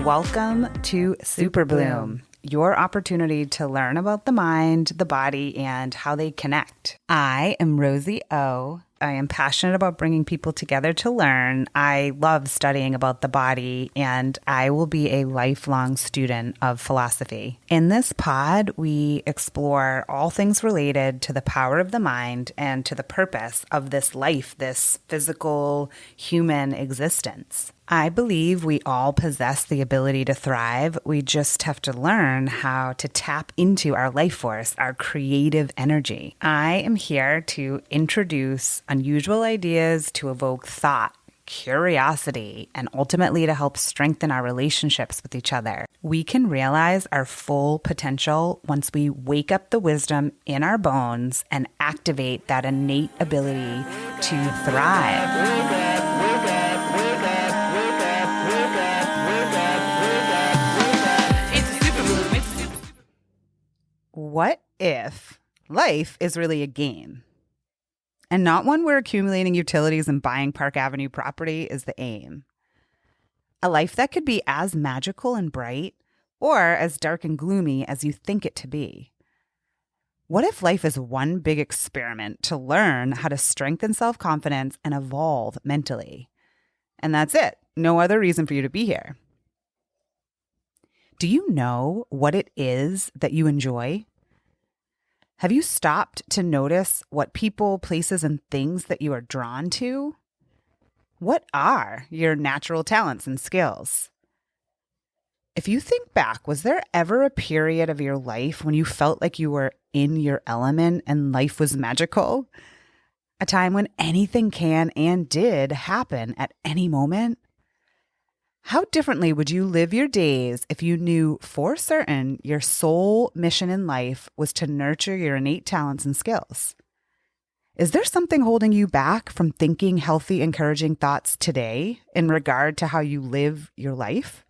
Welcome to Super Bloom, your opportunity to learn about the mind, the body, and how they connect. I am Rosie O. I am passionate about bringing people together to learn. I love studying about the body, and I will be a lifelong student of philosophy. In this pod, we explore all things related to the power of the mind and to the purpose of this life, this physical human existence. I believe we all possess the ability to thrive. We just have to learn how to tap into our life force, our creative energy. I am here to introduce unusual ideas to evoke thought, curiosity, and ultimately to help strengthen our relationships with each other. We can realize our full potential once we wake up the wisdom in our bones and activate that innate ability to thrive. What if life is really a game and not one where accumulating utilities and buying Park Avenue property is the aim? A life that could be as magical and bright or as dark and gloomy as you think it to be. What if life is one big experiment to learn how to strengthen self-confidence and evolve mentally? And that's it. No other reason for you to be here. Do you know what it is that you enjoy? Have you stopped to notice what people, places, and things that you are drawn to? What are your natural talents and skills? If you think back, was there ever a period of your life when you felt like you were in your element and life was magical? A time when anything can and did happen at any moment? How differently would you live your days if you knew for certain your sole mission in life was to nurture your innate talents and skills? Is there something holding you back from thinking healthy, encouraging thoughts today in regard to how you live your life?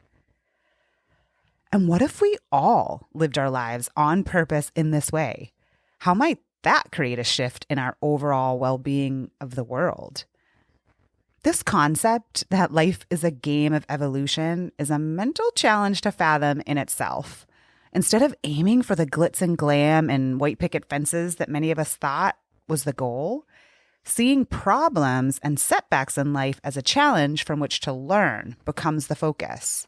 And what if we all lived our lives on purpose in this way? How might that create a shift in our overall well-being of the world? This concept that life is a game of evolution is a mental challenge to fathom in itself. Instead of aiming for the glitz and glam and white picket fences that many of us thought was the goal, seeing problems and setbacks in life as a challenge from which to learn becomes the focus.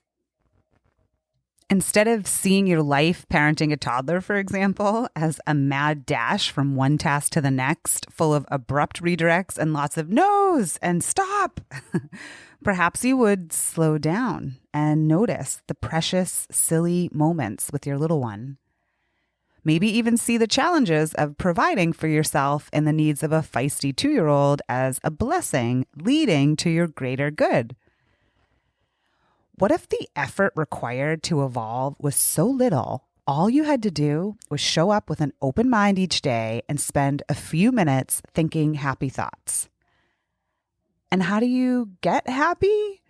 Instead of seeing your life parenting a toddler, for example, as a mad dash from one task to the next, full of abrupt redirects and lots of no's and stop, perhaps you would slow down and notice the precious, silly moments with your little one. Maybe even see the challenges of providing for yourself and the needs of a feisty 2-year-old as a blessing leading to your greater good. What if the effort required to evolve was so little, all you had to do was show up with an open mind each day and spend a few minutes thinking happy thoughts? And how do you get happy?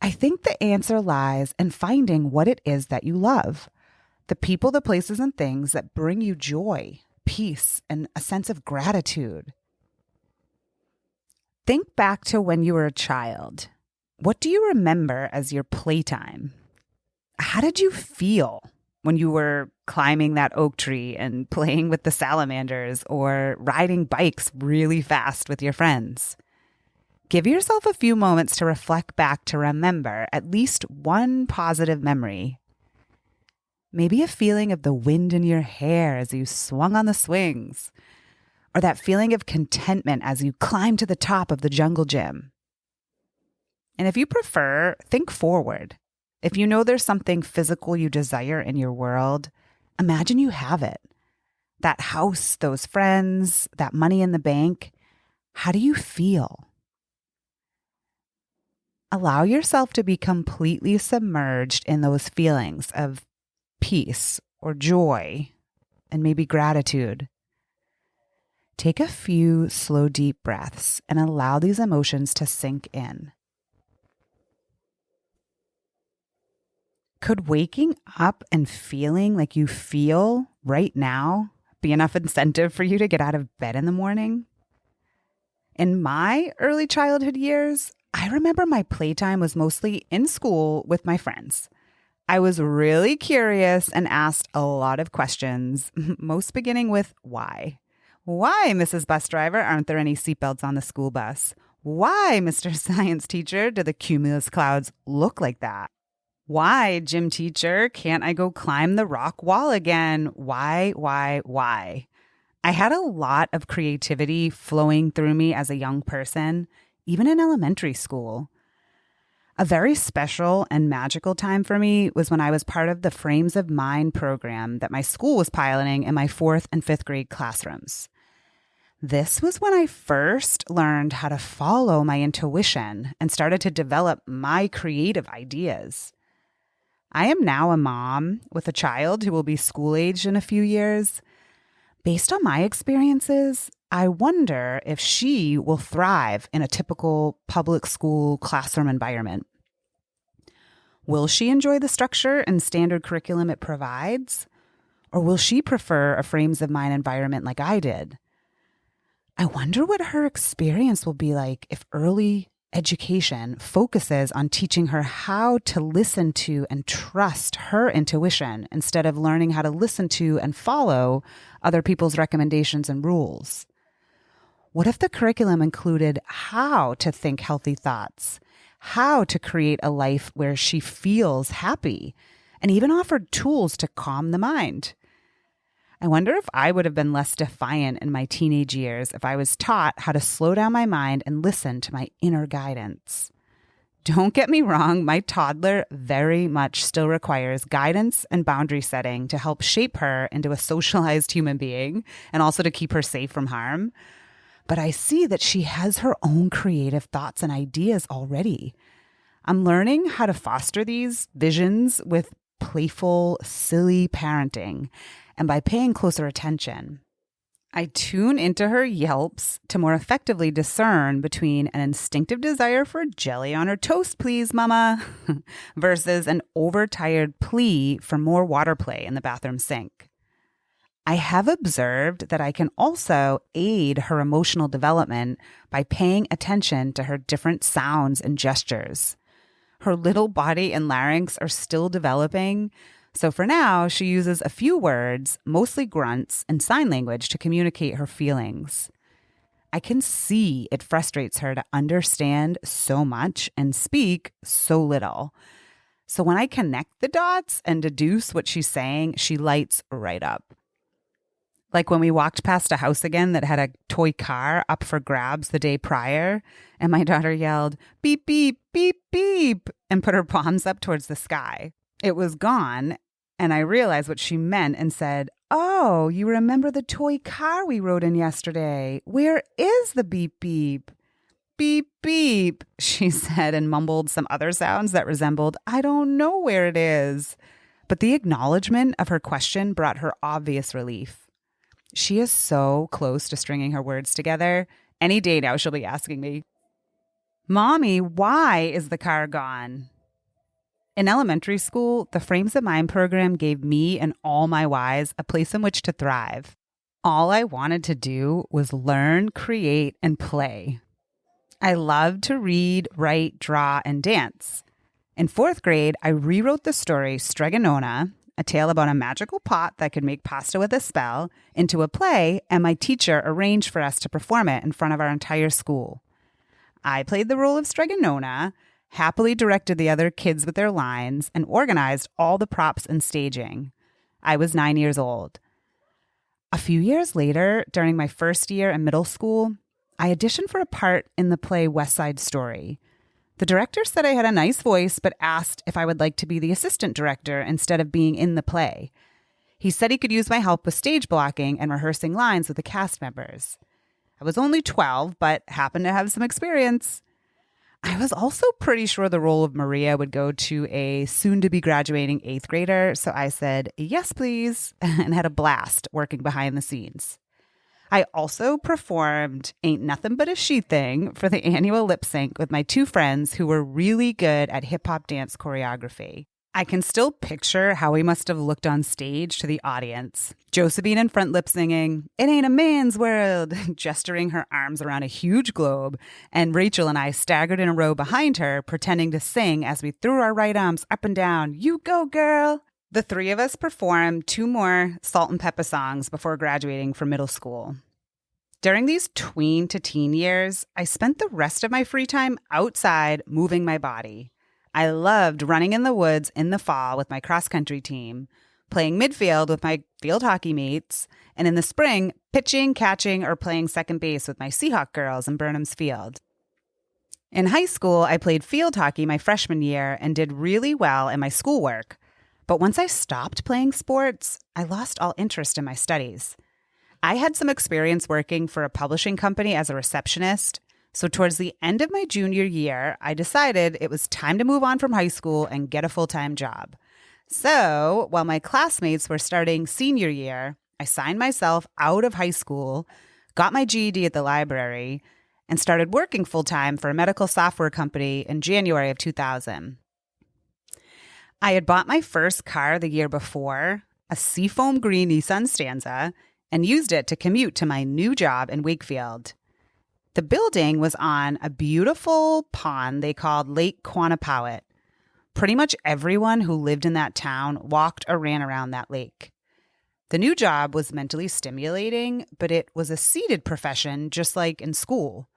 I think the answer lies in finding what it is that you love. The people, the places, and things that bring you joy, peace, and a sense of gratitude. Think back to when you were a child. What do you remember as your playtime? How did you feel when you were climbing that oak tree and playing with the salamanders or riding bikes really fast with your friends? Give yourself a few moments to reflect back to remember at least one positive memory. Maybe a feeling of the wind in your hair as you swung on the swings, or that feeling of contentment as you climbed to the top of the jungle gym. And if you prefer, think forward. If you know there's something physical you desire in your world, imagine you have it. That house, those friends, that money in the bank. How do you feel? Allow yourself to be completely submerged in those feelings of peace or joy and maybe gratitude. Take a few slow, deep breaths and allow these emotions to sink in. Could waking up and feeling like you feel right now be enough incentive for you to get out of bed in the morning? In my early childhood years, I remember my playtime was mostly in school with my friends. I was really curious and asked a lot of questions, most beginning with why. Why, Mrs. Bus Driver, aren't there any seatbelts on the school bus? Why, Mr. Science Teacher, do the cumulus clouds look like that? Why, gym teacher, can't I go climb the rock wall again? Why? I had a lot of creativity flowing through me as a young person, even in elementary school. A very special and magical time for me was when I was part of the Frames of Mind program that my school was piloting in my 4th and 5th grade classrooms. This was when I first learned how to follow my intuition and started to develop my creative ideas. I am now a mom with a child who will be school-aged in a few years. Based on my experiences, I wonder if she will thrive in a typical public school classroom environment. Will she enjoy the structure and standard curriculum it provides? Or will she prefer a Frames of Mind environment like I did? I wonder what her experience will be like if early education focuses on teaching her how to listen to and trust her intuition instead of learning how to listen to and follow other people's recommendations and rules. What if the curriculum included how to think healthy thoughts, how to create a life where she feels happy, and even offered tools to calm the mind? I wonder if I would have been less defiant in my teenage years if I was taught how to slow down my mind and listen to my inner guidance. Don't get me wrong, my toddler very much still requires guidance and boundary setting to help shape her into a socialized human being and also to keep her safe from harm. But I see that she has her own creative thoughts and ideas already. I'm learning how to foster these visions with playful, silly parenting and by paying closer attention. I tune into her yelps to more effectively discern between an instinctive desire for jelly on her toast, please, mama, versus an overtired plea for more water play in the bathroom sink. I have observed that I can also aid her emotional development by paying attention to her different sounds and gestures. Her little body and larynx are still developing, so for now, she uses a few words, mostly grunts, and sign language to communicate her feelings. I can see it frustrates her to understand so much and speak so little. So when I connect the dots and deduce what she's saying, she lights right up. Like when we walked past a house again that had a toy car up for grabs the day prior, and my daughter yelled, beep, beep, beep, beep, and put her palms up towards the sky. It was gone, and I realized what she meant and said, oh, you remember the toy car we rode in yesterday? Where is the beep, beep? Beep, beep, she said and mumbled some other sounds that resembled, I don't know where it is. But the acknowledgement of her question brought her obvious relief. She is so close to stringing her words together. Any day now she'll be asking me, Mommy, why is the car gone? In elementary school, the Frames of Mind program gave me and all my whys a place in which to thrive. All I wanted to do was learn, create, and play. I loved to read, write, draw, and dance. In 4th grade, I rewrote the story Stregonona, a tale about a magical pot that could make pasta with a spell, into a play, and my teacher arranged for us to perform it in front of our entire school. I played the role of Stregonona, happily directed the other kids with their lines, and organized all the props and staging. I was 9 years old. A few years later, during my first year in middle school, I auditioned for a part in the play West Side Story. The director said I had a nice voice, but asked if I would like to be the assistant director instead of being in the play. He said he could use my help with stage blocking and rehearsing lines with the cast members. I was only 12, but happened to have some experience. I was also pretty sure the role of Maria would go to a soon-to-be graduating 8th grader, so I said, yes, please, and had a blast working behind the scenes. I also performed Ain't Nothing But a She Thing for the annual lip sync with my 2 friends who were really good at hip-hop dance choreography. I can still picture how we must have looked on stage to the audience. Josephine in front lip singing, "It ain't a man's world," gesturing her arms around a huge globe, and Rachel and I staggered in a row behind her, pretending to sing as we threw our right arms up and down. "You go, girl." The three of us performed 2 more Salt and Pepper songs before graduating from middle school. During these tween to teen years, I spent the rest of my free time outside moving my body. I loved running in the woods in the fall with my cross-country team, playing midfield with my field hockey mates, and in the spring, pitching, catching, or playing second base with my Seahawk girls in Burnham's Field. In high school, I played field hockey my freshman year and did really well in my schoolwork. But once I stopped playing sports, I lost all interest in my studies. I had some experience working for a publishing company as a receptionist, so towards the end of my junior year, I decided it was time to move on from high school and get a full-time job. So while my classmates were starting senior year, I signed myself out of high school, got my GED at the library, and started working full-time for a medical software company in January of 2000. I had bought my first car the year before, a seafoam green Nissan Stanza, and used it to commute to my new job in Wakefield. The building was on a beautiful pond they called Lake Quannapowitt. Pretty much everyone who lived in that town walked or ran around that lake. The new job was mentally stimulating, but it was a seated profession just like in school.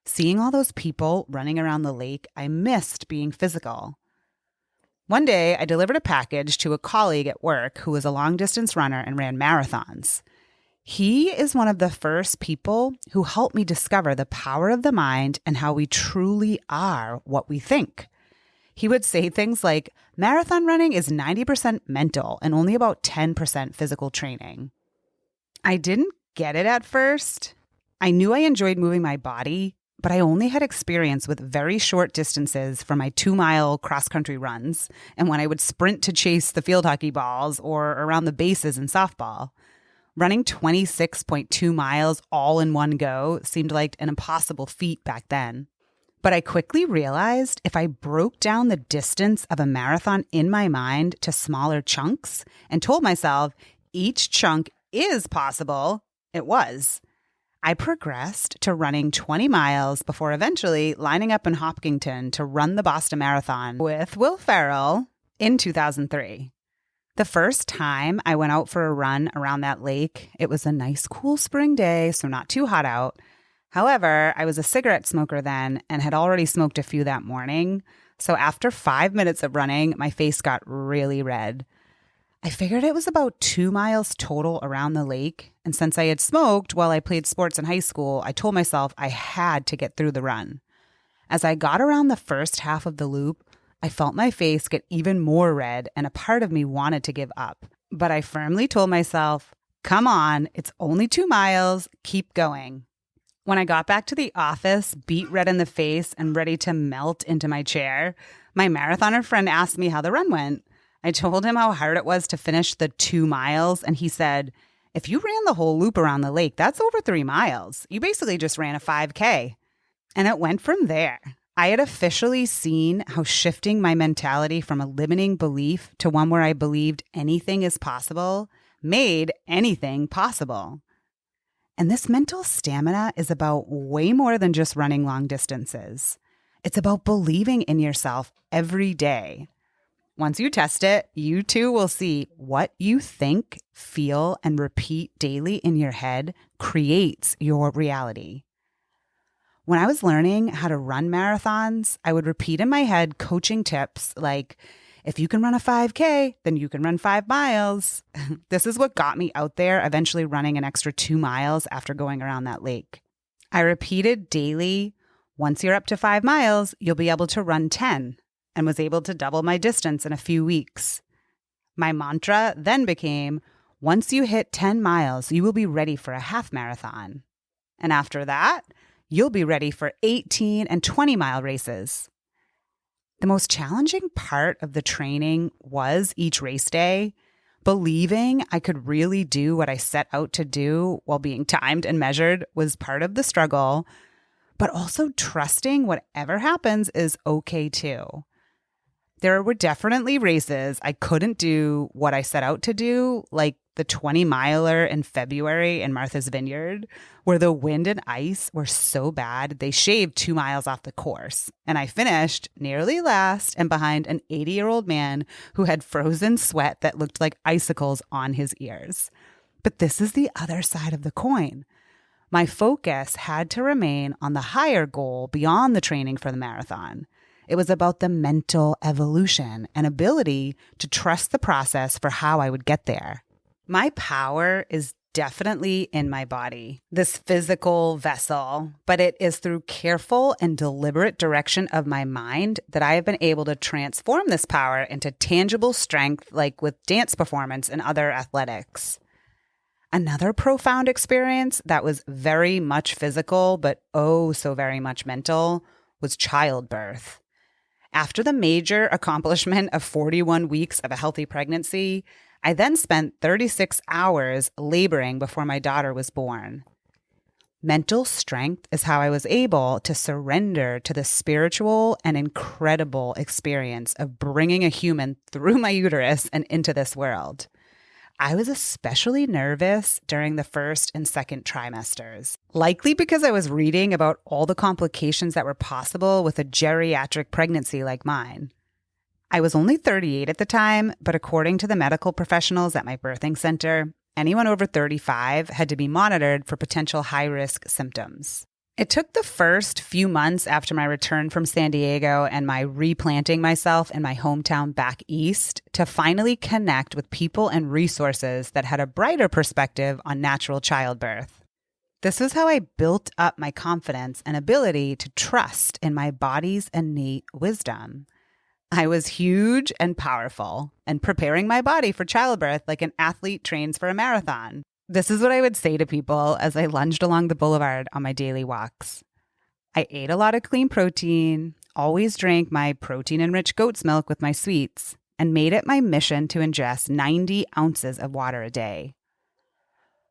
Seeing all those people running around the lake, I missed being physical. One day, I delivered a package to a colleague at work who was a long-distance runner and ran marathons. He is one of the first people who helped me discover the power of the mind and how we truly are what we think. He would say things like, marathon running is 90% mental and only about 10% physical training. I didn't get it at first. I knew I enjoyed moving my body, but I only had experience with very short distances for my 2-mile cross-country runs and when I would sprint to chase the field hockey balls or around the bases in softball. Running 26.2 miles all in one go seemed like an impossible feat back then. But I quickly realized if I broke down the distance of a marathon in my mind to smaller chunks and told myself each chunk is possible, it was. I progressed to running 20 miles before eventually lining up in Hopkinton to run the Boston Marathon with Will Ferrell in 2003. The first time I went out for a run around that lake, it was a nice cool spring day, so not too hot out. However, I was a cigarette smoker then and had already smoked a few that morning. So after 5 minutes of running, my face got really red. I figured it was about 2 miles total around the lake. And since I had smoked while I played sports in high school, I told myself I had to get through the run. As I got around the first half of the loop, I felt my face get even more red and a part of me wanted to give up. But I firmly told myself, come on, it's only 2 miles, keep going. When I got back to the office, beet red in the face and ready to melt into my chair, my marathoner friend asked me how the run went. I told him how hard it was to finish the 2 miles, and he said, if you ran the whole loop around the lake, that's over 3 miles. You basically just ran a 5K. And it went from there. I had officially seen how shifting my mentality from a limiting belief to one where I believed anything is possible made anything possible. And this mental stamina is about way more than just running long distances. It's about believing in yourself every day. Once you test it, you too will see what you think, feel, and repeat daily in your head creates your reality. When I was learning how to run marathons, I would repeat in my head coaching tips like, if you can run a 5K, then you can run 5 miles. This is what got me out there, eventually running an extra 2 miles after going around that lake. I repeated daily, once you're up to 5 miles, you'll be able to run 10, and was able to double my distance in a few weeks. My mantra then became, once you hit 10 miles, you will be ready for a half marathon. And after that, you'll be ready for 18 and 20-mile races. The most challenging part of the training was each race day, believing I could really do what I set out to do while being timed and measured was part of the struggle, but also trusting whatever happens is okay too. There were definitely races I couldn't do what I set out to do, like the 20-miler in February in Martha's Vineyard, where the wind and ice were so bad they shaved 2 miles off the course. And I finished nearly last and behind an 80-year-old man who had frozen sweat that looked like icicles on his ears. But this is the other side of the coin. My focus had to remain on the higher goal beyond the training for the marathon. It was about the mental evolution and ability to trust the process for how I would get there. My power is definitely in my body, this physical vessel, but it is through careful and deliberate direction of my mind that I have been able to transform this power into tangible strength, like with dance performance and other athletics. Another profound experience that was very much physical, but oh so very much mental, was childbirth. After the major accomplishment of 41 weeks of a healthy pregnancy, I then spent 36 hours laboring before my daughter was born. Mental strength is how I was able to surrender to the spiritual and incredible experience of bringing a human through my uterus and into this world. I was especially nervous during the first and second trimesters, likely because I was reading about all the complications that were possible with a geriatric pregnancy like mine. I was only 38 at the time, but according to the medical professionals at my birthing center, anyone over 35 had to be monitored for potential high-risk symptoms. It took the first few months after my return from San Diego and my replanting myself in my hometown back east to finally connect with people and resources that had a brighter perspective on natural childbirth. This was how I built up my confidence and ability to trust in my body's innate wisdom. I was huge and powerful and preparing my body for childbirth like an athlete trains for a marathon. This is what I would say to people as I lunged along the boulevard on my daily walks. I ate a lot of clean protein, always drank my protein-enriched goat's milk with my sweets, and made it my mission to ingest 90 ounces of water a day.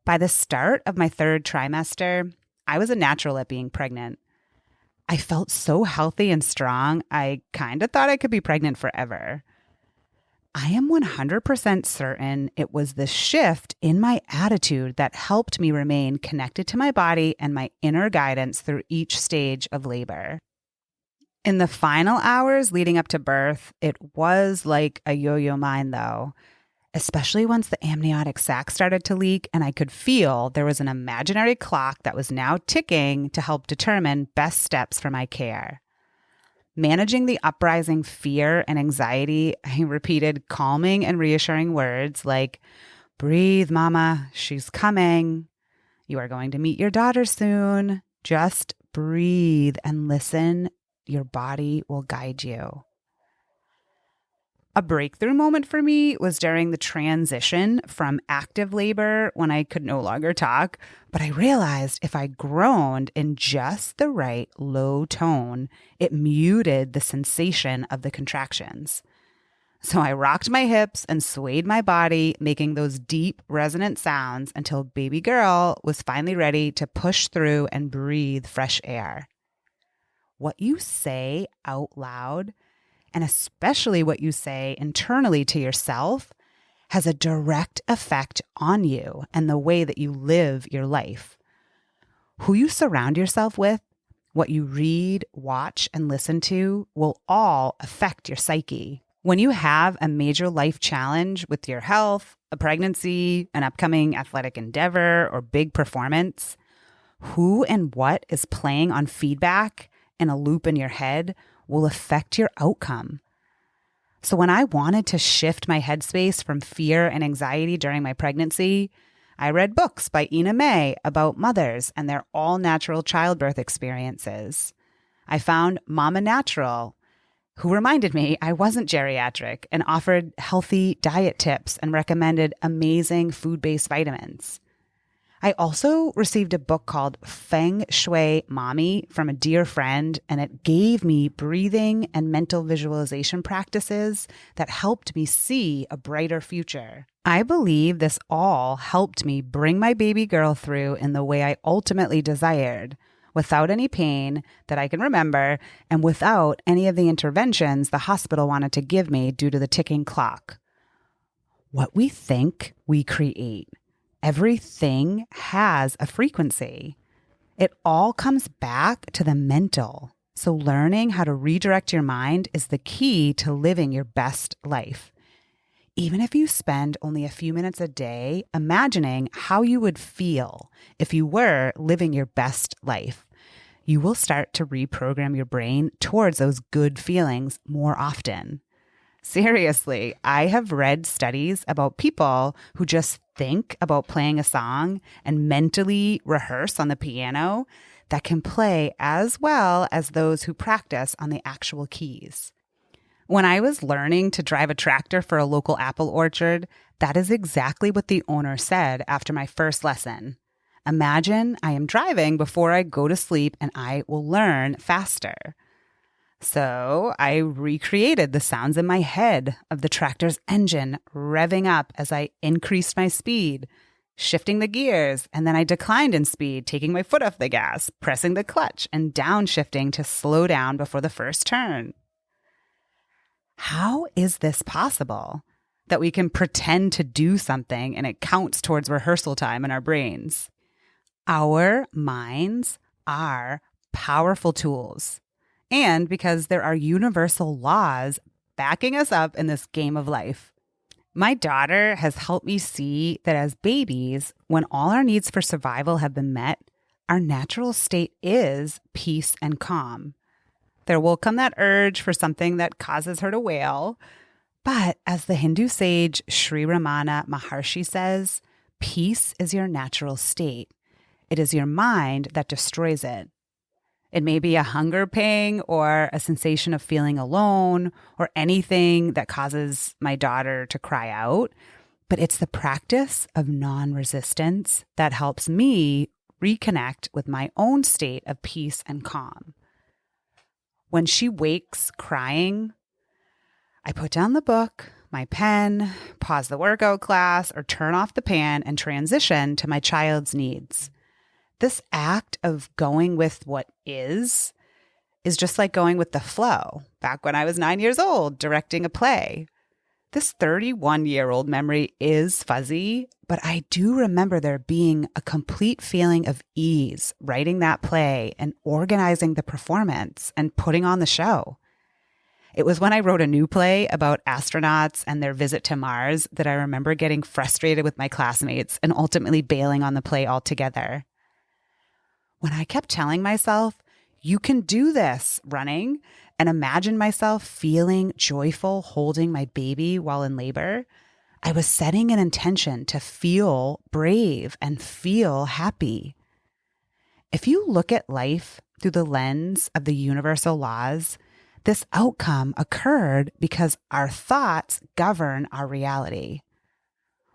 By the start of my third trimester, I was a natural at being pregnant. I felt so healthy and strong, I kind of thought I could be pregnant forever. I am 100% certain it was the shift in my attitude that helped me remain connected to my body and my inner guidance through each stage of labor. In the final hours leading up to birth, it was like a yo-yo mind though, especially once the amniotic sac started to leak and I could feel there was an imaginary clock that was now ticking to help determine best steps for my care. Managing the uprising fear and anxiety, I repeated calming and reassuring words like, "Breathe, mama, she's coming. You are going to meet your daughter soon. Just breathe and listen. Your body will guide you." A breakthrough moment for me was during the transition from active labor when I could no longer talk, but I realized if I groaned in just the right low tone, it muted the sensation of the contractions. So I rocked my hips and swayed my body, making those deep, resonant sounds until baby girl was finally ready to push through and breathe fresh air. What you say out loud, and especially what you say internally to yourself, has a direct effect on you and the way that you live your life. Who you surround yourself with, what you read, watch, and listen to will all affect your psyche. When you have a major life challenge with your health, a pregnancy, an upcoming athletic endeavor, or big performance, who and what is playing on feedback and a loop in your head will affect your outcome. So when I wanted to shift my headspace from fear and anxiety during my pregnancy, I read books by Ina May about mothers and their all-natural childbirth experiences. I found Mama Natural, who reminded me I wasn't geriatric and offered healthy diet tips and recommended amazing food-based vitamins. I also received a book called Feng Shui Mommy from a dear friend, and it gave me breathing and mental visualization practices that helped me see a brighter future. I believe this all helped me bring my baby girl through in the way I ultimately desired, without any pain that I can remember, and without any of the interventions the hospital wanted to give me due to the ticking clock. What we think, we create. Everything has a frequency. It all comes back to the mental. So learning how to redirect your mind is the key to living your best life. Even if you spend only a few minutes a day imagining how you would feel if you were living your best life, you will start to reprogram your brain towards those good feelings more often. Seriously, I have read studies about people who just think about playing a song and mentally rehearse on the piano that can play as well as those who practice on the actual keys. When I was learning to drive a tractor for a local apple orchard, that is exactly what the owner said after my first lesson. Imagine I am driving before I go to sleep and I will learn faster. So I recreated the sounds in my head of the tractor's engine revving up as I increased my speed, shifting the gears, and then I declined in speed, taking my foot off the gas, pressing the clutch, and downshifting to slow down before the first turn. How is this possible? That we can pretend to do something and it counts towards rehearsal time in our brains. Our minds are powerful tools. And because there are universal laws backing us up in this game of life. My daughter has helped me see that as babies, when all our needs for survival have been met, our natural state is peace and calm. There will come that urge for something that causes her to wail. But as the Hindu sage Sri Ramana Maharshi says, peace is your natural state. It is your mind that destroys it. It may be a hunger pang or a sensation of feeling alone or anything that causes my daughter to cry out. But it's the practice of non-resistance that helps me reconnect with my own state of peace and calm. When she wakes crying, I put down the book, my pen, pause the workout class, or turn off the pan and transition to my child's needs. This act of going with what is just like going with the flow. Back when I was 9 years old, directing a play. This 31-year-old memory is fuzzy, but I do remember there being a complete feeling of ease writing that play and organizing the performance and putting on the show. It was when I wrote a new play about astronauts and their visit to Mars that I remember getting frustrated with my classmates and ultimately bailing on the play altogether. When I kept telling myself, you can do this, running, and imagine myself feeling joyful holding my baby while in labor, I was setting an intention to feel brave and feel happy. If you look at life through the lens of the universal laws, this outcome occurred because our thoughts govern our reality.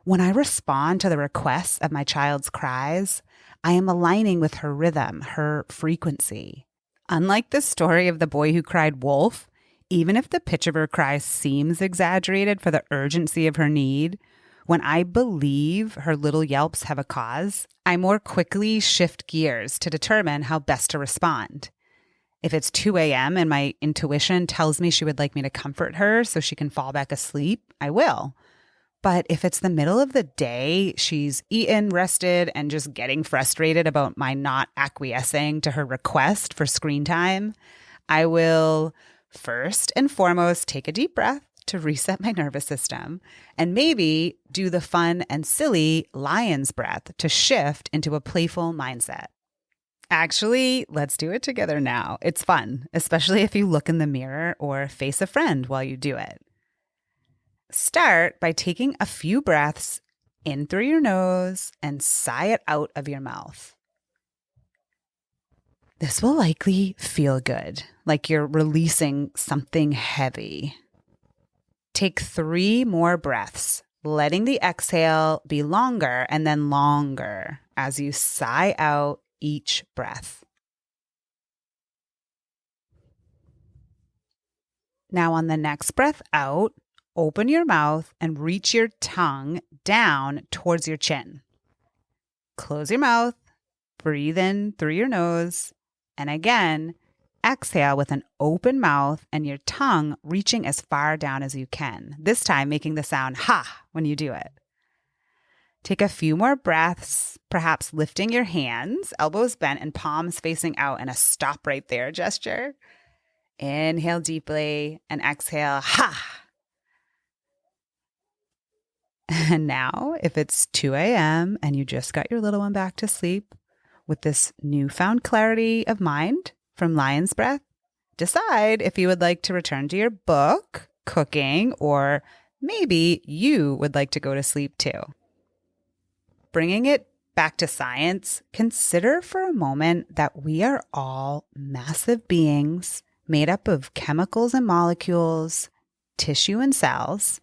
When I respond to the requests of my child's cries, I am aligning with her rhythm, her frequency. Unlike the story of the boy who cried wolf, even if the pitch of her cry seems exaggerated for the urgency of her need, when I believe her little yelps have a cause, I more quickly shift gears to determine how best to respond. If it's 2 a.m. and my intuition tells me she would like me to comfort her so she can fall back asleep, I will. But if it's the middle of the day, she's eaten, rested, and just getting frustrated about my not acquiescing to her request for screen time, I will first and foremost take a deep breath to reset my nervous system and maybe do the fun and silly lion's breath to shift into a playful mindset. Actually, let's do it together now. It's fun, especially if you look in the mirror or face a friend while you do it. Start by taking a few breaths in through your nose and sigh it out of your mouth. This will likely feel good, like you're releasing something heavy. Take 3 more breaths, letting the exhale be longer and then longer as you sigh out each breath. Now on the next breath out, open your mouth and reach your tongue down towards your chin. Close your mouth, breathe in through your nose, And again, exhale with an open mouth and your tongue reaching as far down as you can, this time making the sound ha when you do it. Take a few more breaths, perhaps lifting your hands, elbows bent and palms facing out in a stop right there gesture. Inhale deeply and exhale, ha. And now, if it's 2 a.m. and you just got your little one back to sleep, with this newfound clarity of mind from Lion's Breath, decide if you would like to return to your book, cooking, or maybe you would like to go to sleep too. Bringing it back to science, consider for a moment that we are all massive beings made up of chemicals and molecules, tissue and cells.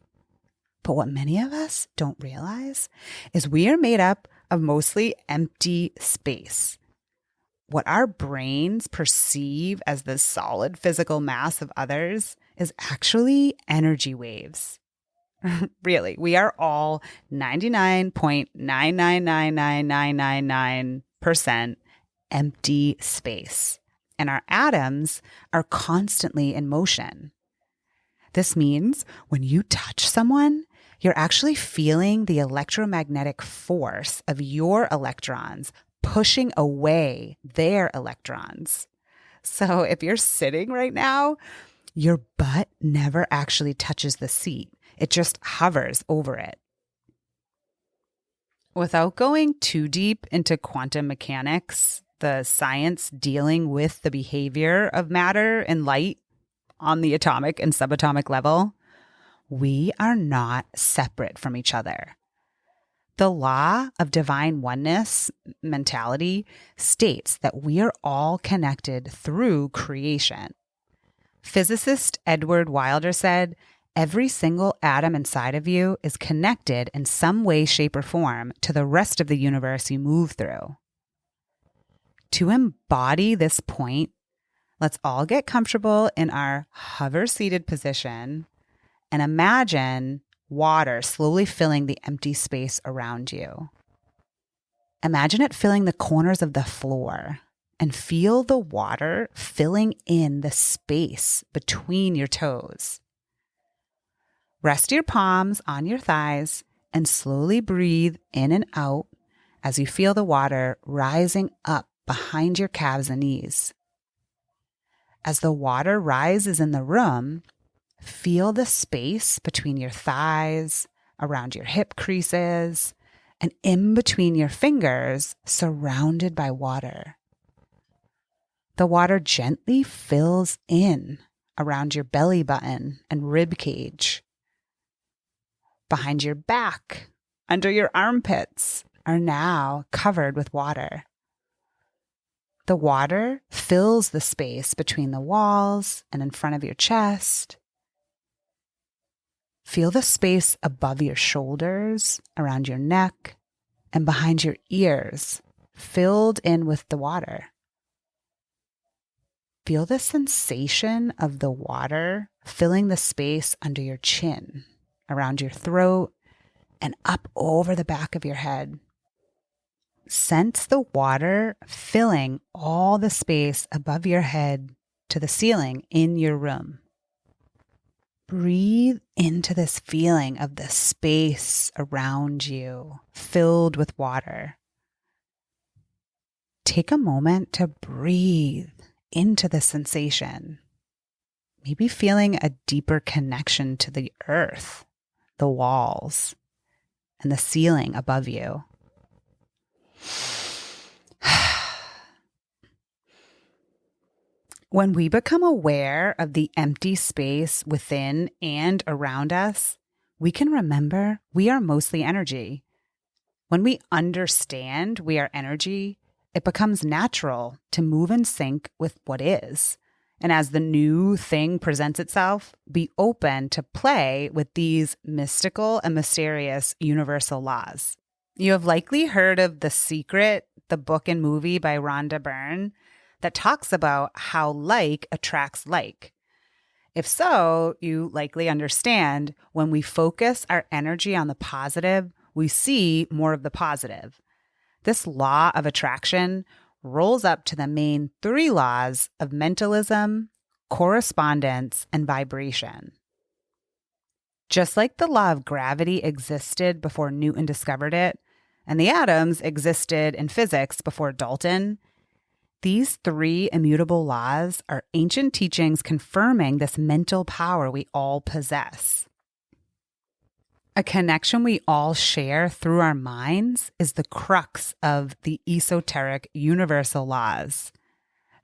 But what many of us don't realize is we are made up of mostly empty space. What our brains perceive as the solid physical mass of others is actually energy waves. Really, we are all 99.9999999% empty space, and our atoms are constantly in motion. This means when you touch someone, you're actually feeling the electromagnetic force of your electrons pushing away their electrons. So if you're sitting right now, your butt never actually touches the seat. It just hovers over it. Without going too deep into quantum mechanics, the science dealing with the behavior of matter and light on the atomic and subatomic level, we are not separate from each other. The law of divine oneness mentality states that we are all connected through creation. Physicist Edward Wilder said, "Every single atom inside of you is connected in some way, shape, or form to the rest of the universe you move through." To embody this point, let's all get comfortable in our hover-seated position and imagine water slowly filling the empty space around you. Imagine it filling the corners of the floor and feel the water filling in the space between your toes. Rest your palms on your thighs and slowly breathe in and out as you feel the water rising up behind your calves and knees. As the water rises in the room, feel the space between your thighs, around your hip creases, and in between your fingers, surrounded by water. The water gently fills in around your belly button and rib cage. Behind your back, under your armpits, are now covered with water. The water fills the space between the walls and in front of your chest. Feel the space above your shoulders, around your neck, and behind your ears, filled in with the water. Feel the sensation of the water filling the space under your chin, around your throat, and up over the back of your head. Sense the water filling all the space above your head to the ceiling in your room. Breathe into this feeling of the space around you filled with water. Take a moment to breathe into the sensation. Maybe feeling a deeper connection to the earth, the walls, and the ceiling above you. When we become aware of the empty space within and around us, we can remember we are mostly energy. When we understand we are energy, it becomes natural to move in sync with what is. And as the new thing presents itself, be open to play with these mystical and mysterious universal laws. You have likely heard of The Secret, the book and movie by Rhonda Byrne, that talks about how like attracts like. If so, you likely understand when we focus our energy on the positive, we see more of the positive. This law of attraction rolls up to the main three laws of mentalism, correspondence, and vibration. Just like the law of gravity existed before Newton discovered it, and the atoms existed in physics before Dalton, these three immutable laws are ancient teachings confirming this mental power we all possess. A connection we all share through our minds is the crux of the esoteric universal laws.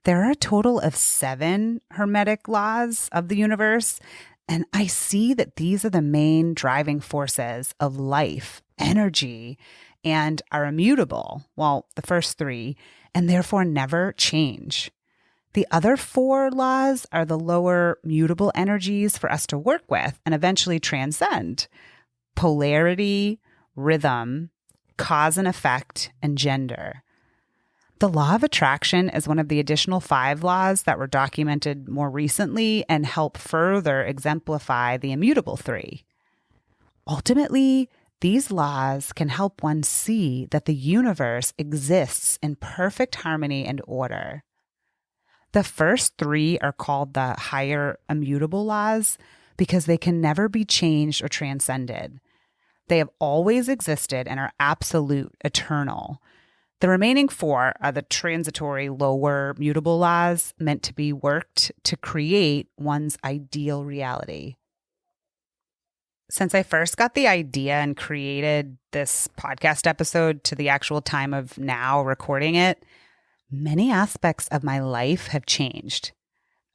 There are a total of 7 hermetic laws of the universe, and I see that these are the main driving forces of life, energy, and are immutable, well, the first 3, and therefore never change. The other 4 laws are the lower mutable energies for us to work with and eventually transcend: polarity, rhythm, cause and effect, and gender. The law of attraction is one of the additional 5 laws that were documented more recently and help further exemplify the immutable 3. Ultimately, these laws can help one see that the universe exists in perfect harmony and order. The first 3 are called the higher immutable laws because they can never be changed or transcended. They have always existed and are absolute, eternal. The remaining 4 are the transitory, lower mutable laws meant to be worked to create one's ideal reality. Since I first got the idea and created this podcast episode to the actual time of now recording it, many aspects of my life have changed.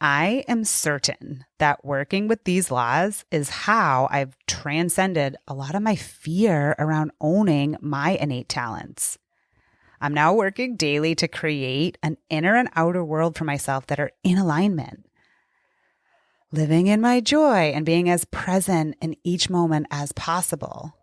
I am certain that working with these laws is how I've transcended a lot of my fear around owning my innate talents. I'm now working daily to create an inner and outer world for myself that are in alignment. Living in my joy and being as present in each moment as possible.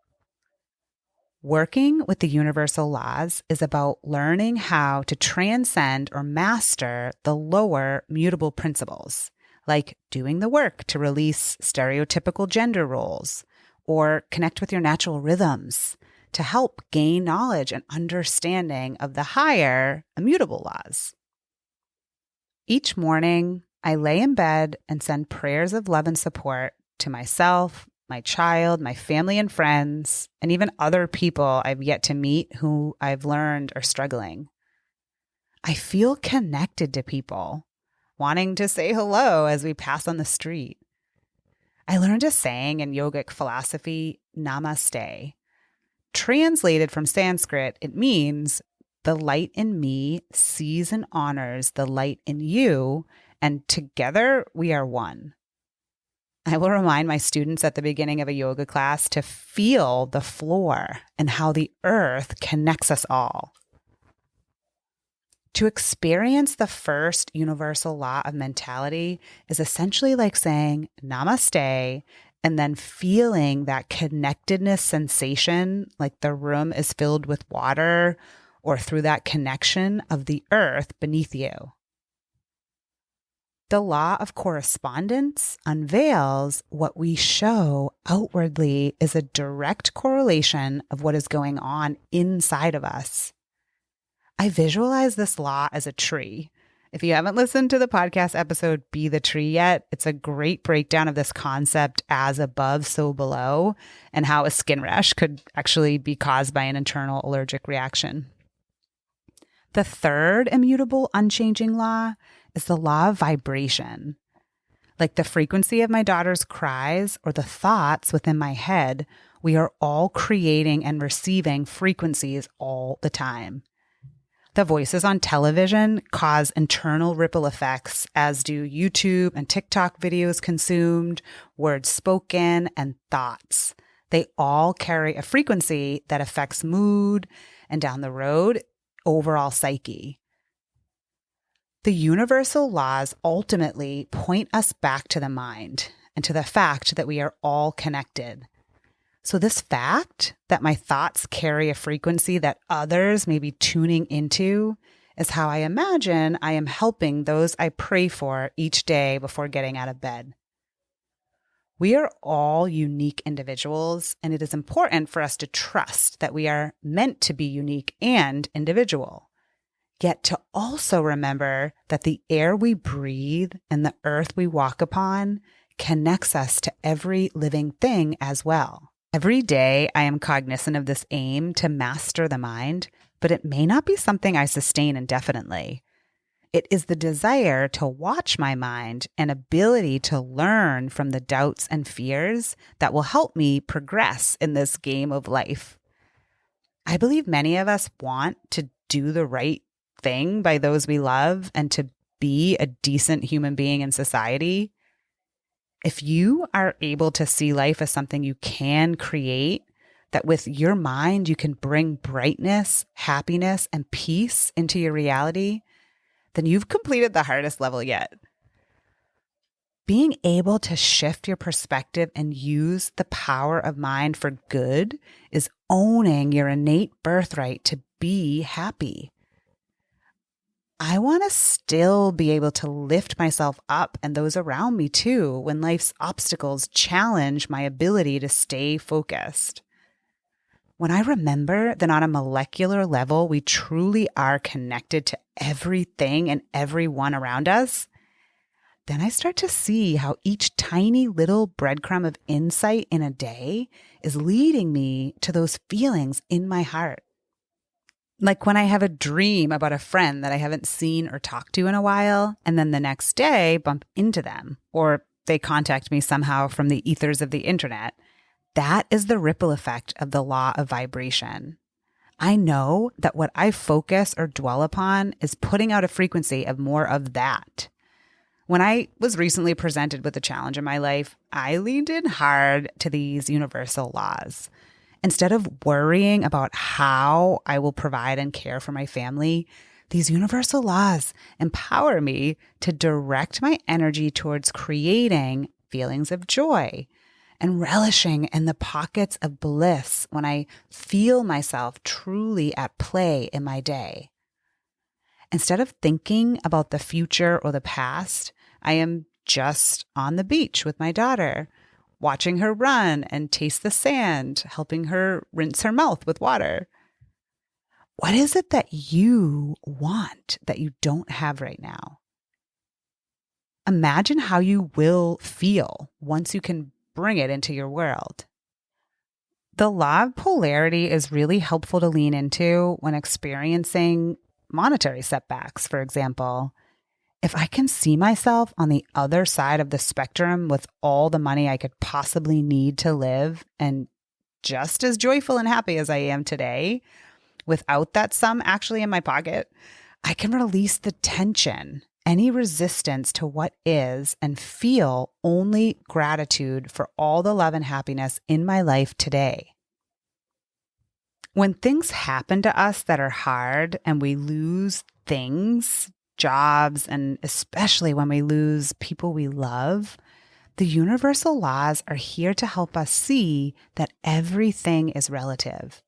Working with the universal laws is about learning how to transcend or master the lower mutable principles, like doing the work to release stereotypical gender roles or connect with your natural rhythms to help gain knowledge and understanding of the higher immutable laws. Each morning, I lay in bed and send prayers of love and support to myself, my child, my family and friends, and even other people I've yet to meet who I've learned are struggling. I feel connected to people, wanting to say hello as we pass on the street. I learned a saying in yogic philosophy, namaste. Translated from Sanskrit, it means the light in me sees and honors the light in you, and together we are one. I will remind my students at the beginning of a yoga class to feel the floor and how the earth connects us all. To experience the first universal law of mentality is essentially like saying namaste and then feeling that connectedness sensation, like the room is filled with water, or through that connection of the earth beneath you. The law of correspondence unveils what we show outwardly is a direct correlation of what is going on inside of us. I visualize this law as a tree. If you haven't listened to the podcast episode, Be the Tree yet, it's a great breakdown of this concept as above, so below, and how a skin rash could actually be caused by an internal allergic reaction. The third immutable, unchanging law is the law of vibration. Like the frequency of my daughter's cries or the thoughts within my head, we are all creating and receiving frequencies all the time. The voices on television cause internal ripple effects, as do YouTube and TikTok videos consumed, words spoken, and thoughts. They all carry a frequency that affects mood and, down the road, overall psyche. The universal laws ultimately point us back to the mind and to the fact that we are all connected. So this fact that my thoughts carry a frequency that others may be tuning into is how I imagine I am helping those I pray for each day before getting out of bed. We are all unique individuals, and it is important for us to trust that we are meant to be unique and individual. yet to also remember that the air we breathe and the earth we walk upon connects us to every living thing as well. Every day, I am cognizant of this aim to master the mind, but it may not be something I sustain indefinitely. It is the desire to watch my mind and ability to learn from the doubts and fears that will help me progress in this game of life. I believe many of us want to do the right thing by those we love and to be a decent human being in society. If you are able to see life as something you can create, that with your mind you can bring brightness, happiness, and peace into your reality, then you've completed the hardest level yet. Being able to shift your perspective and use the power of mind for good is owning your innate birthright to be happy. I want to still be able to lift myself up and those around me too when life's obstacles challenge my ability to stay focused. When I remember that on a molecular level, we truly are connected to everything and everyone around us, then I start to see how each tiny little breadcrumb of insight in a day is leading me to those feelings in my heart. Like when I have a dream about a friend that I haven't seen or talked to in a while, and then the next day bump into them, or they contact me somehow from the ethers of the internet. That is the ripple effect of the law of vibration. I know that what I focus or dwell upon is putting out a frequency of more of that. When I was recently presented with a challenge in my life, I leaned in hard to these universal laws. Instead of worrying about how I will provide and care for my family, these universal laws empower me to direct my energy towards creating feelings of joy and relishing in the pockets of bliss when I feel myself truly at play in my day. Instead of thinking about the future or the past, I am just on the beach with my daughter, watching her run and taste the sand, helping her rinse her mouth with water. What is it that you want that you don't have right now? Imagine how you will feel once you can bring it into your world. The law of polarity is really helpful to lean into when experiencing monetary setbacks, for example. If I can see myself on the other side of the spectrum with all the money I could possibly need to live and just as joyful and happy as I am today, without that sum actually in my pocket, I can release the tension, any resistance to what is, and feel only gratitude for all the love and happiness in my life today. When things happen to us that are hard and we lose things, jobs, and especially when we lose people we love, the universal laws are here to help us see that everything is relative.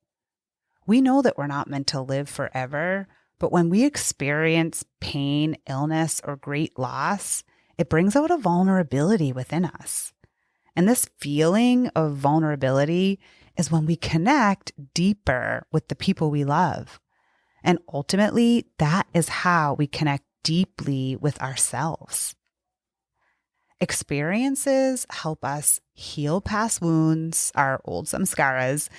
We know that we're not meant to live forever, but when we experience pain, illness, or great loss, it brings out a vulnerability within us. And this feeling of vulnerability is when we connect deeper with the people we love. And ultimately, that is how we connect deeply with ourselves. Experiences help us heal past wounds, our old samskaras,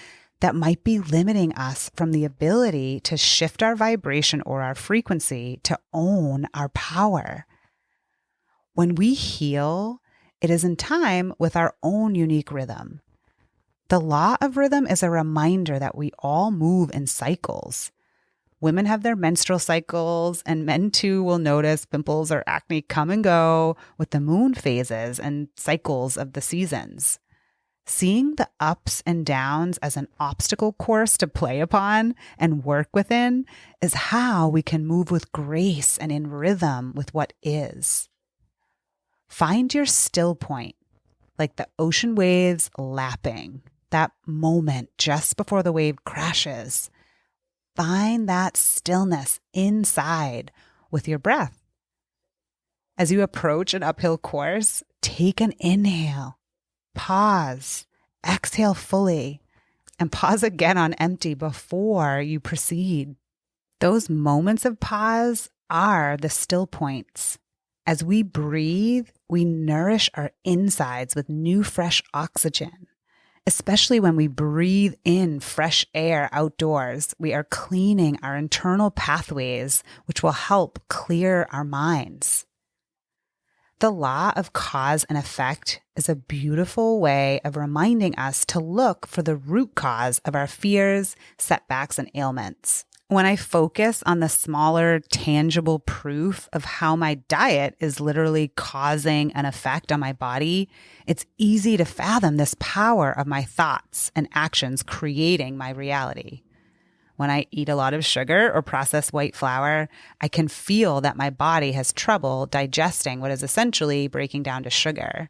that might be limiting us from the ability to shift our vibration or our frequency to own our power. When we heal, it is in time with our own unique rhythm. The law of rhythm is a reminder that we all move in cycles. Women have their menstrual cycles, and men too will notice pimples or acne come and go with the moon phases and cycles of the seasons. Seeing the ups and downs as an obstacle course to play upon and work within is how we can move with grace and in rhythm with what is. Find your still point, like the ocean waves lapping, that moment just before the wave crashes. Find that stillness inside with your breath. As you approach an uphill course, take an inhale, pause, exhale fully, and pause again on empty before you proceed. Those moments of pause are the still points. As we breathe, we nourish our insides with new, fresh oxygen. Especially when we breathe in fresh air outdoors, we are cleaning our internal pathways, which will help clear our minds. The law of cause and effect is a beautiful way of reminding us to look for the root cause of our fears, setbacks, and ailments. When I focus on the smaller, tangible proof of how my diet is literally causing an effect on my body, it's easy to fathom this power of my thoughts and actions creating my reality. When I eat a lot of sugar or processed white flour, I can feel that my body has trouble digesting what is essentially breaking down to sugar.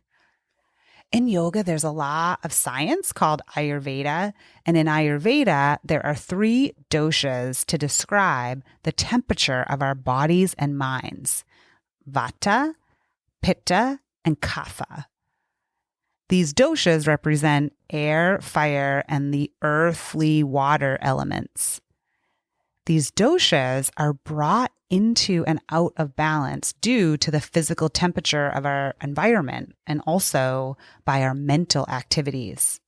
In yoga, there's a law of science called Ayurveda. And in Ayurveda, there are 3 doshas to describe the temperature of our bodies and minds: Vata, Pitta, and Kapha. These doshas represent air, fire, and the earthly water elements. These doshas are brought into and out of balance due to the physical temperature of our environment and also by our mental activities.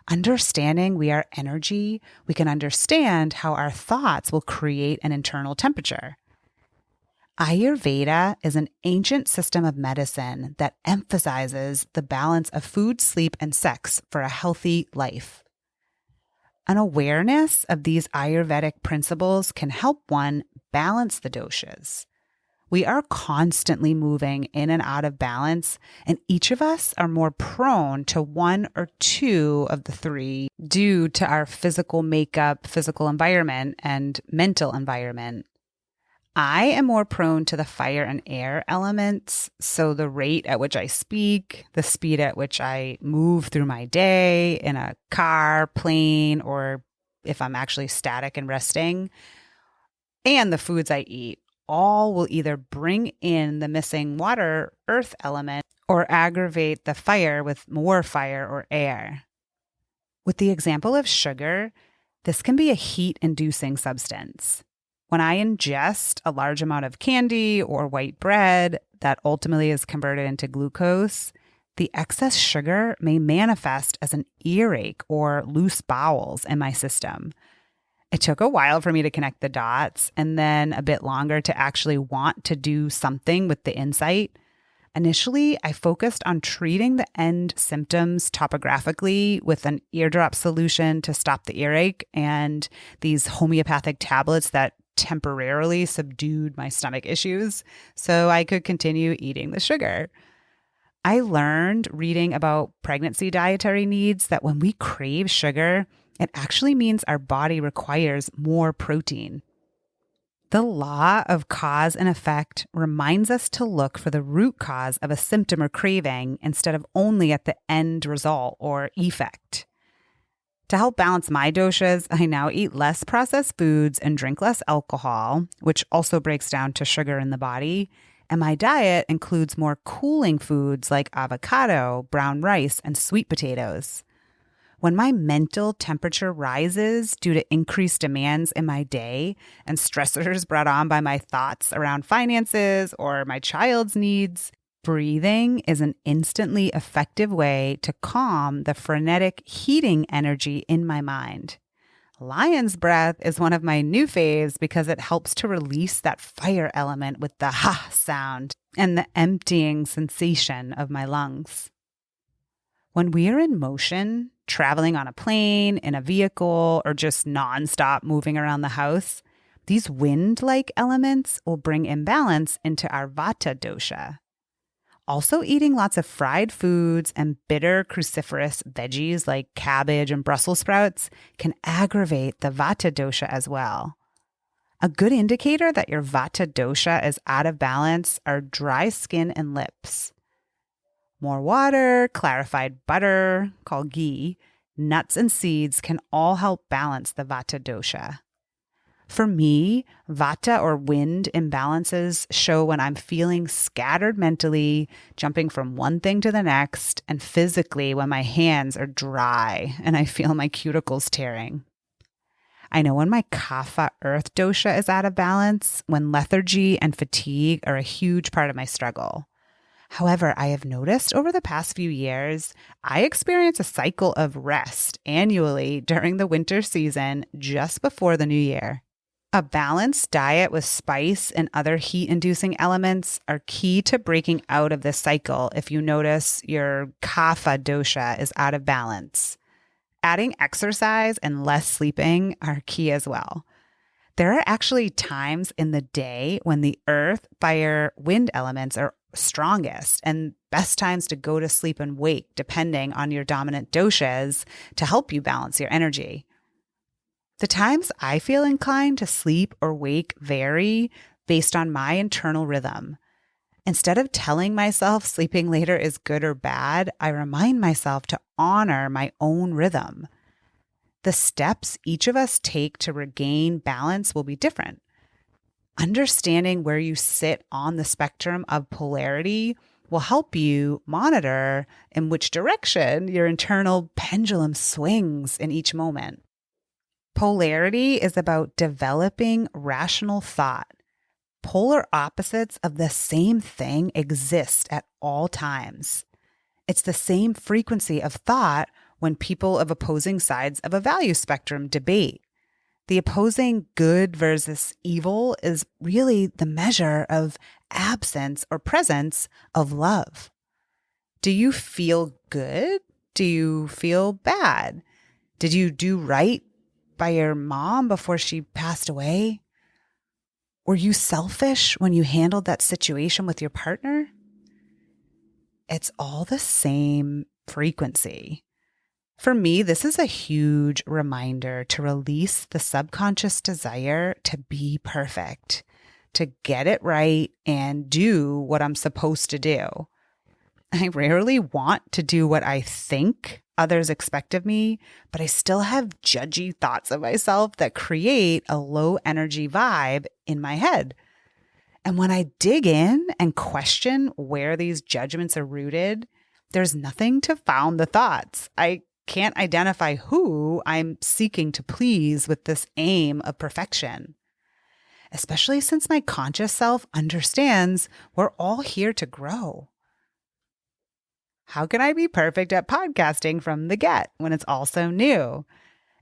Understanding we are energy, we can understand how our thoughts will create an internal temperature. Ayurveda is an ancient system of medicine that emphasizes the balance of food, sleep, and sex for a healthy life. An awareness of these Ayurvedic principles can help one balance the doshas. We are constantly moving in and out of balance, and each of us are more prone to 1 or 2 of the 3 due to our physical makeup, physical environment, and mental environment. I am more prone to the fire and air elements, so the rate at which I speak, the speed at which I move through my day in a car, plane, or if I'm actually static and resting, and the foods I eat, all will either bring in the missing water, earth element, or aggravate the fire with more fire or air. With the example of sugar, this can be a heat-inducing substance. When I ingest a large amount of candy or white bread that ultimately is converted into glucose, the excess sugar may manifest as an earache or loose bowels in my system. It took a while for me to connect the dots and then a bit longer to actually want to do something with the insight. Initially, I focused on treating the end symptoms topographically with an eardrop solution to stop the earache and these homeopathic tablets that temporarily subdued my stomach issues so I could continue eating the sugar. I learned reading about pregnancy dietary needs that when we crave sugar, it actually means our body requires more protein. The law of cause and effect reminds us to look for the root cause of a symptom or craving instead of only at the end result or effect. To help balance my doshas, I now eat less processed foods and drink less alcohol, which also breaks down to sugar in the body. And my diet includes more cooling foods like avocado, brown rice, and sweet potatoes. When my mental temperature rises due to increased demands in my day and stressors brought on by my thoughts around finances or my child's needs, breathing is an instantly effective way to calm the frenetic heating energy in my mind. Lion's breath is one of my new faves because it helps to release that fire element with the ha sound and the emptying sensation of my lungs. When we are in motion, traveling on a plane, in a vehicle, or just nonstop moving around the house, these wind-like elements will bring imbalance into our Vata dosha. Also, eating lots of fried foods and bitter cruciferous veggies like cabbage and Brussels sprouts can aggravate the Vata dosha as well. A good indicator that your Vata dosha is out of balance are dry skin and lips. More water, clarified butter, called ghee, nuts and seeds can all help balance the Vata dosha. For me, Vata or wind imbalances show when I'm feeling scattered mentally, jumping from one thing to the next, and physically when my hands are dry and I feel my cuticles tearing. I know when my kapha earth dosha is out of balance, when lethargy and fatigue are a huge part of my struggle. However, I have noticed over the past few years, I experience a cycle of rest annually during the winter season just before the new year. A balanced diet with spice and other heat-inducing elements are key to breaking out of this cycle if you notice your kapha dosha is out of balance. Adding exercise and less sleeping are key as well. There are actually times in the day when the earth, fire, wind elements are strongest and best times to go to sleep and wake, depending on your dominant doshas, to help you balance your energy. The times I feel inclined to sleep or wake vary based on my internal rhythm. Instead of telling myself sleeping later is good or bad, I remind myself to honor my own rhythm. The steps each of us take to regain balance will be different. Understanding where you sit on the spectrum of polarity will help you monitor in which direction your internal pendulum swings in each moment. Polarity is about developing rational thought. Polar opposites of the same thing exist at all times. It's the same frequency of thought when people of opposing sides of a value spectrum debate. The opposing good versus evil is really the measure of absence or presence of love. Do you feel good? Do you feel bad? Did you do right by your mom before she passed away? Were you selfish when you handled that situation with your partner? It's all the same frequency. For me, this is a huge reminder to release the subconscious desire to be perfect, to get it right and do what I'm supposed to do. I rarely want to do what I think others expect of me, but I still have judgy thoughts of myself that create a low energy vibe in my head. And when I dig in and question where these judgments are rooted, there's nothing to found the thoughts. I can't identify who I'm seeking to please with this aim of perfection. Especially since my conscious self understands we're all here to grow. How can I be perfect at podcasting from the get when it's all so new?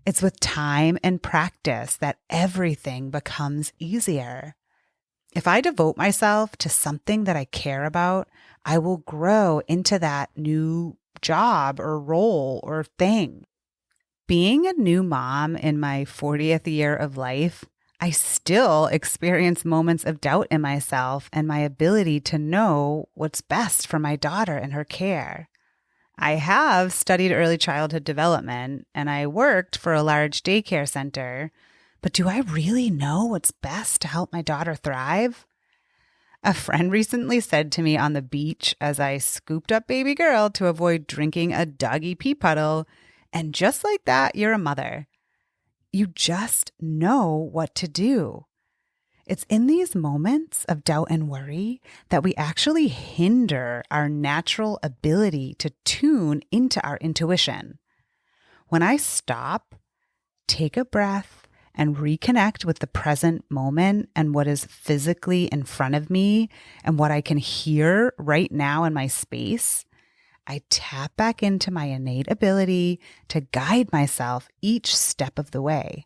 It's with time and practice that everything becomes easier. If I devote myself to something that I care about, I will grow into that new job or role or thing. Being a new mom in my 40th year of life, I still experience moments of doubt in myself and my ability to know what's best for my daughter and her care. I have studied early childhood development and I worked for a large daycare center, but do I really know what's best to help my daughter thrive? A friend recently said to me on the beach as I scooped up baby girl to avoid drinking a doggy pee puddle, and just like that, you're a mother. You just know what to do. It's in these moments of doubt and worry that we actually hinder our natural ability to tune into our intuition. When I stop, take a breath, and reconnect with the present moment and what is physically in front of me and what I can hear right now in my space, I tap back into my innate ability to guide myself each step of the way.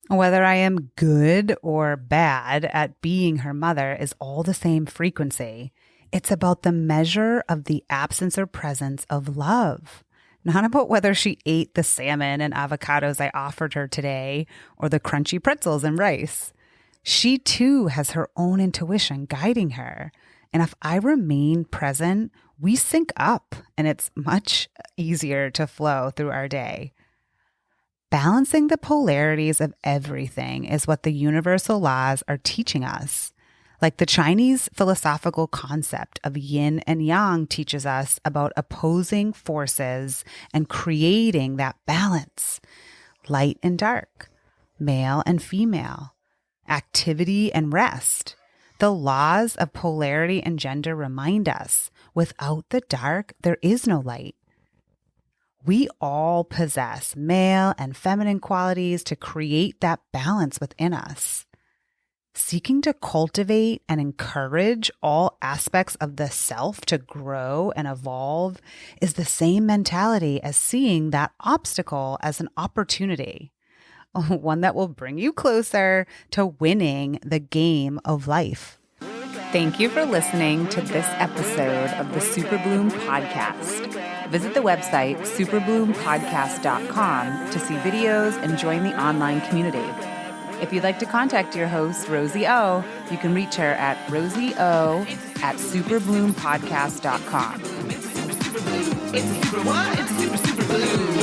Whether I am good or bad at being her mother is all the same frequency. It's about the measure of the absence or presence of love. Not about whether she ate the salmon and avocados I offered her today or the crunchy pretzels and rice. She too has her own intuition guiding her. And if I remain present, we sync up and it's much easier to flow through our day. Balancing the polarities of everything is what the universal laws are teaching us. Like the Chinese philosophical concept of yin and yang teaches us about opposing forces and creating that balance. Light and dark, male and female, activity and rest. The laws of polarity and gender remind us, without the dark, there is no light. We all possess male and feminine qualities to create that balance within us. Seeking to cultivate and encourage all aspects of the self to grow and evolve is the same mentality as seeing that obstacle as an opportunity, one that will bring you closer to winning the game of life. Thank you for listening to this episode of the Superbloom Podcast. Visit the website superbloompodcast.com to see videos and join the online community. If you'd like to contact your host, Rosie O, you can reach her at rosieo@superbloompodcast.com. It's a super what? It's a super blue.